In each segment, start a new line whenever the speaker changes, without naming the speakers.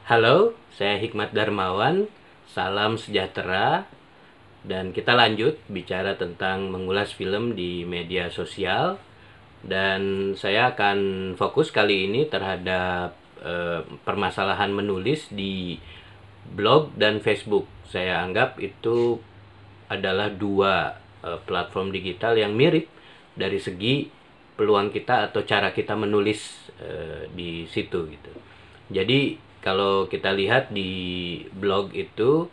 Halo, saya Hikmat Darmawan. Salam sejahtera. Dan kita lanjut bicara tentang mengulas film di media sosial. Dan saya akan fokus kali ini terhadap permasalahan menulis di blog dan Facebook. Saya anggap itu adalah dua platform digital yang mirip dari segi peluang kita atau cara kita menulis di situ gitu. Jadi kalau kita lihat di blog itu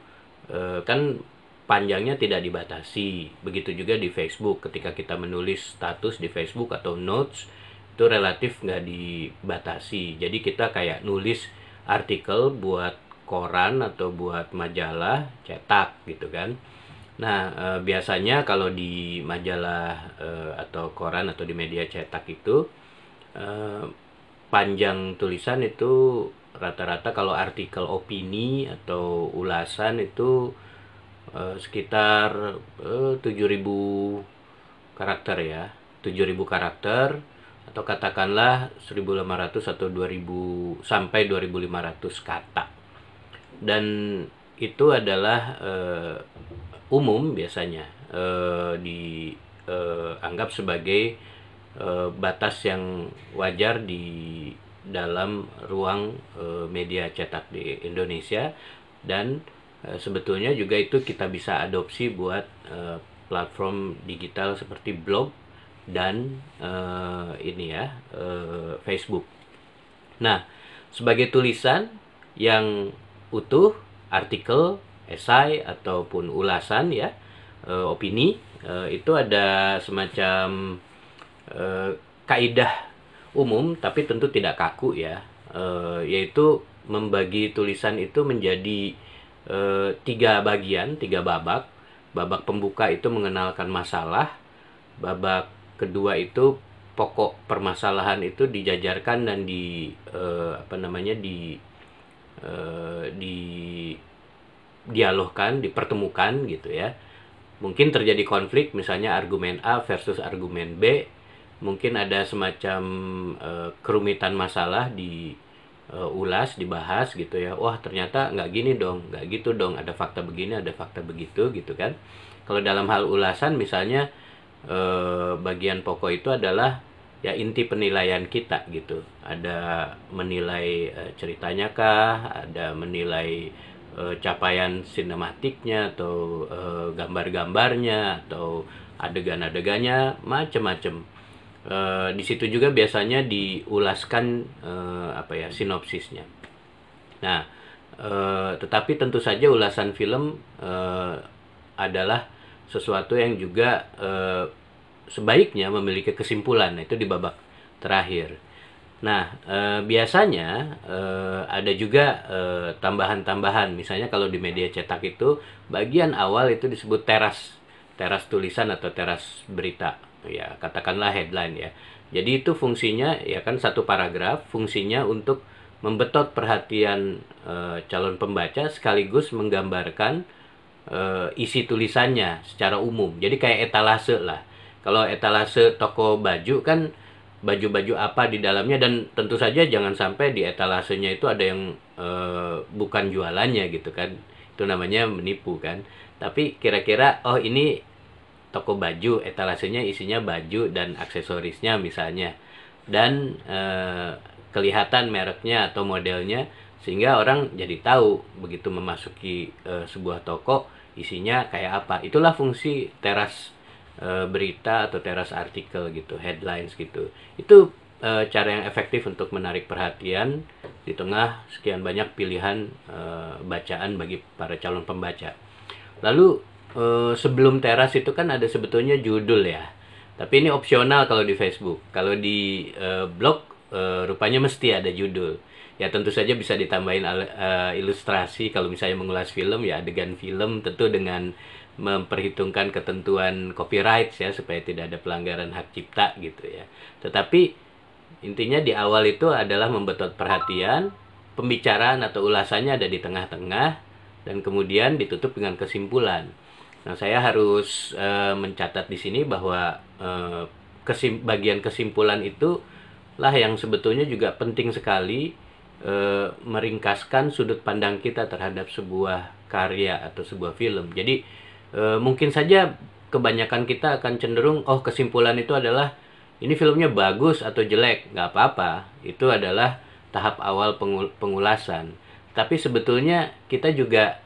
kan panjangnya tidak dibatasi. Begitu juga di Facebook, ketika kita menulis status di Facebook atau notes itu relatif nggak dibatasi. Jadi kita kayak nulis artikel buat koran atau buat majalah cetak gitu kan. Nah, biasanya kalau di majalah atau koran atau di media cetak itu eh, panjang tulisan itu rata-rata kalau artikel opini atau ulasan itu sekitar 7.000 karakter ya. 7.000 karakter atau katakanlah 1.500 atau 2.000 sampai 2.500 kata. Dan itu adalah umum biasanya dianggap sebagai batas yang wajar di dalam ruang media cetak di Indonesia. Dan sebetulnya juga itu kita bisa adopsi buat platform digital seperti blog dan Facebook. Nah, sebagai tulisan yang utuh, artikel, esai ataupun ulasan ya, opini, itu ada semacam kaidah umum tapi tentu tidak kaku ya, yaitu membagi tulisan itu menjadi tiga bagian, tiga babak. Babak pembuka itu mengenalkan masalah, babak kedua itu pokok permasalahan itu dijajarkan dan di dialogkan, dipertemukan gitu ya. Mungkin terjadi konflik, misalnya argumen A versus argumen B. Mungkin ada semacam kerumitan masalah di ulas, dibahas gitu ya. Wah, ternyata nggak gini dong, nggak gitu dong. Ada fakta begini, ada fakta begitu gitu kan. Kalau dalam hal ulasan misalnya bagian pokok itu adalah ya inti penilaian kita gitu. Ada menilai ceritanya kah, ada menilai capaian sinematiknya atau gambar-gambarnya atau adegan-adegannya, macam-macam. Di situ juga biasanya diulaskan sinopsisnya. Nah, tetapi tentu saja ulasan film adalah sesuatu yang juga sebaiknya memiliki kesimpulan. Nah, itu di babak terakhir. Nah, biasanya ada juga tambahan-tambahan. Misalnya kalau di media cetak itu bagian awal itu disebut teras, teras tulisan atau teras berita. Ya, katakanlah headline ya. Jadi itu fungsinya ya kan satu paragraf, fungsinya untuk membetot perhatian calon pembaca sekaligus menggambarkan isi tulisannya secara umum. Jadi kayak etalase lah. Kalau etalase toko baju kan baju-baju apa di dalamnya, dan tentu saja jangan sampai di etalasenya itu ada yang bukan jualannya gitu kan. Itu namanya menipu kan. Tapi kira-kira oh ini toko baju, etalasenya isinya baju dan aksesorisnya misalnya. Dan kelihatan mereknya atau modelnya sehingga orang jadi tahu begitu memasuki sebuah toko isinya kayak apa. Itulah fungsi teras berita atau teras artikel gitu, headlines gitu. Itu cara yang efektif untuk menarik perhatian di tengah sekian banyak pilihan bacaan bagi para calon pembaca. Lalu sebelum teras itu kan ada sebetulnya judul ya. Tapi ini opsional kalau di Facebook. Kalau di blog rupanya mesti ada judul. Ya tentu saja bisa ditambahin ilustrasi kalau misalnya mengulas film ya, adegan film tentu dengan memperhitungkan ketentuan copyright ya supaya tidak ada pelanggaran hak cipta gitu ya. Tetapi intinya di awal itu adalah membetot perhatian, pembicaraan atau ulasannya ada di tengah-tengah, dan kemudian ditutup dengan kesimpulan. Nah, saya harus mencatat di sini bahwa bagian kesimpulan itu lah yang sebetulnya juga penting sekali meringkaskan sudut pandang kita terhadap sebuah karya atau sebuah film. Jadi mungkin saja kebanyakan kita akan cenderung, oh kesimpulan itu adalah ini filmnya bagus atau jelek, nggak apa-apa. Itu adalah tahap awal pengulasan. Tapi sebetulnya kita juga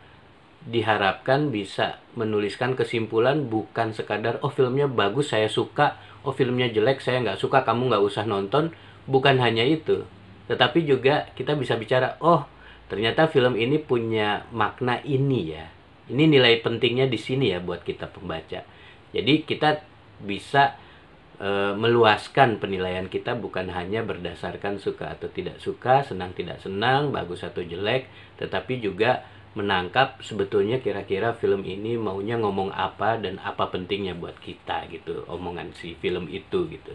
diharapkan bisa menuliskan kesimpulan, bukan sekadar oh filmnya bagus saya suka, oh filmnya jelek saya nggak suka, kamu nggak usah nonton. Bukan hanya itu, tetapi juga kita bisa bicara, oh ternyata film ini punya makna ini ya, ini nilai pentingnya di sini ya buat kita pembaca. Jadi kita bisa meluaskan penilaian kita, bukan hanya berdasarkan suka atau tidak suka, senang tidak senang, bagus atau jelek, tetapi juga menangkap sebetulnya kira-kira film ini maunya ngomong apa dan apa pentingnya buat kita gitu, omongan si film itu gitu.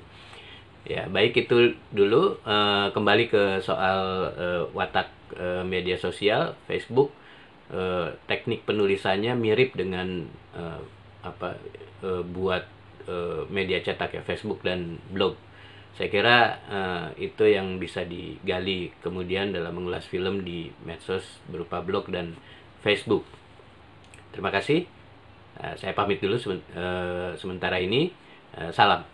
Ya, baik itu dulu. Kembali ke soal watak media sosial, Facebook. Teknik penulisannya mirip dengan apa buat media cetak ya, Facebook dan blog. Saya kira itu yang bisa digali kemudian dalam mengulas film di medsos berupa blog dan Facebook. Terima kasih. Saya pamit dulu sementara ini. Salam.